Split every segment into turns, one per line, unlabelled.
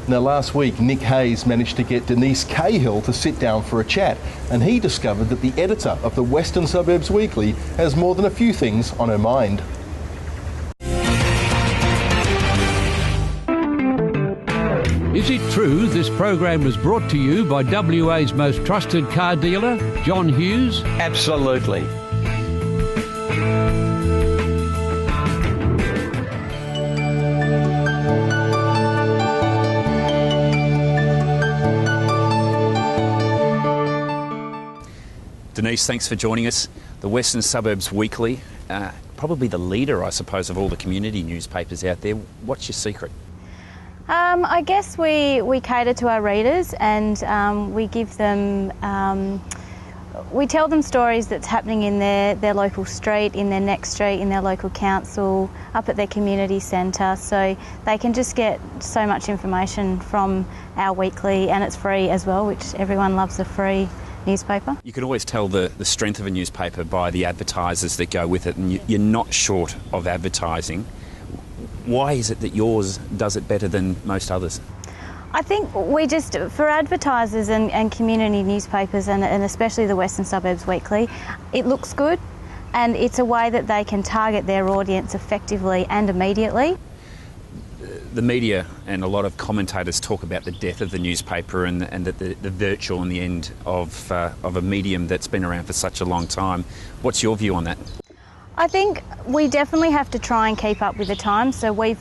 Now last week Nick Hayes managed to get Denise Cahill to sit down for a chat, and he discovered that the editor of the Western Suburbs Weekly has more than a few things on her mind.
Is it true this program was brought to you by WA's most trusted car dealer, John Hughes?
Absolutely.
Denise, thanks for joining us. The Western Suburbs Weekly, probably the leader, I suppose, of all the community newspapers out there. What's your secret?
I guess we cater to our readers, and we give them, we tell them stories that's happening in their local street, in their next street, in their local council, up at their community centre, so they can just get so much information from our weekly, and it's free as well, which everyone loves a free newspaper.
You can always tell the strength of a newspaper by the advertisers that go with it, and you're not short of advertising. Why is it that yours does it better than most others?
I think we just, for advertisers and community newspapers, and especially the Western Suburbs Weekly, it looks good, and it's a way that they can target their audience effectively and immediately.
The media and a lot of commentators talk about the death of the newspaper and that the virtue and the end of a medium that's been around for such a long time. What's your view on that?
I think we definitely have to try and keep up with the times. So we've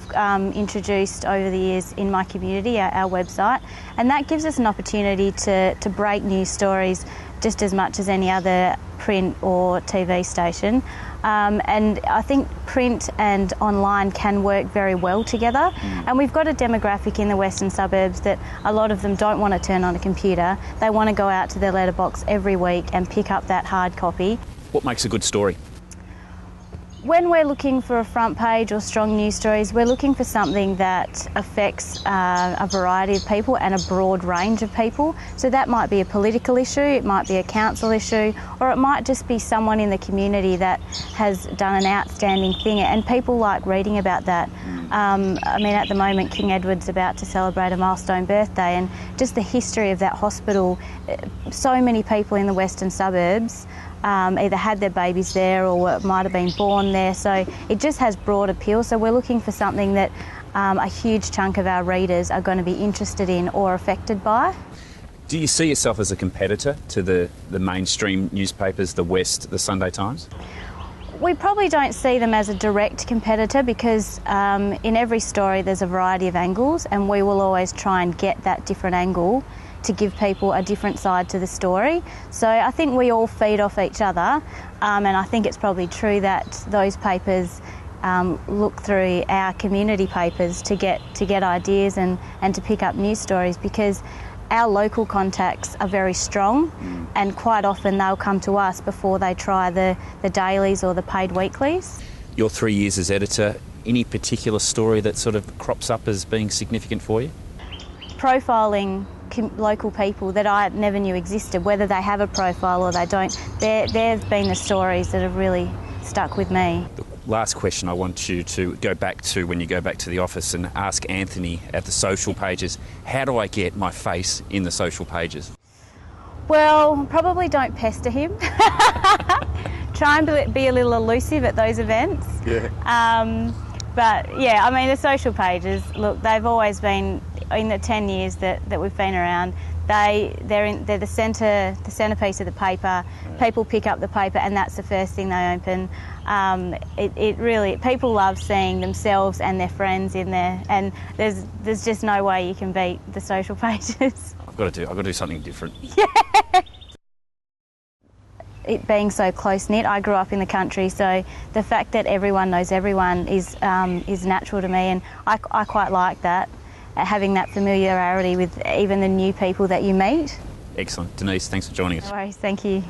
introduced over the years in my community our website, and that gives us an opportunity to break news stories just as much as any other print or TV station. And I think print and online can work very well together. And we've got a demographic in the Western Suburbs that a lot of them don't want to turn on a computer. They want to go out to their letterbox every week and pick up that hard copy.
What makes a good story?
When we're looking for a front page or strong news stories, we're looking for something that affects a variety of people and a broad range of people. So that might be a political issue, it might be a council issue, or it might just be someone in the community that has done an outstanding thing, and people like reading about that. I mean, at the moment, King Edward's about to celebrate a milestone birthday, and just the history of that hospital. So many people in the Western Suburbs either had their babies there or might have been born there, so it just has broad appeal. So we're looking for something that a huge chunk of our readers are going to be interested in or affected by.
Do you see yourself as a competitor to the mainstream newspapers, the West, the Sunday Times?
We probably don't see them as a direct competitor, because in every story there's a variety of angles, and we will always try and get that different angle to give people a different side to the story. So I think we all feed off each other, and I think it's probably true that those papers look through our community papers to get ideas and to pick up news stories, because our local contacts are very strong, and quite often they'll come to us before they try the dailies or the paid weeklies.
Your 3 years as editor, any particular story that sort of crops up as being significant for you?
Profiling local people that I never knew existed, whether they have a profile or they don't. There've been the stories that have really stuck with me.
The last question I want you to go back to when you go back to the office and ask Anthony at the social pages, how do I get my face in the social pages?
Well, probably don't pester him. Try and be a little elusive at those events. Yeah. But yeah, I mean, the social pages, look, they've always been, in the 10 years that we've been around, they're the centrepiece of the paper. People pick up the paper and that's the first thing they open. It really, people love seeing themselves and their friends in there, and there's just no way you can beat the social pages.
I've got to do something different.
Yeah. It being so close-knit, I grew up in the country, so the fact that everyone knows everyone is natural to me, and I quite like that, having that familiarity with even the new people that you meet.
Excellent. Denise, thanks for joining us.
No worries, thank you.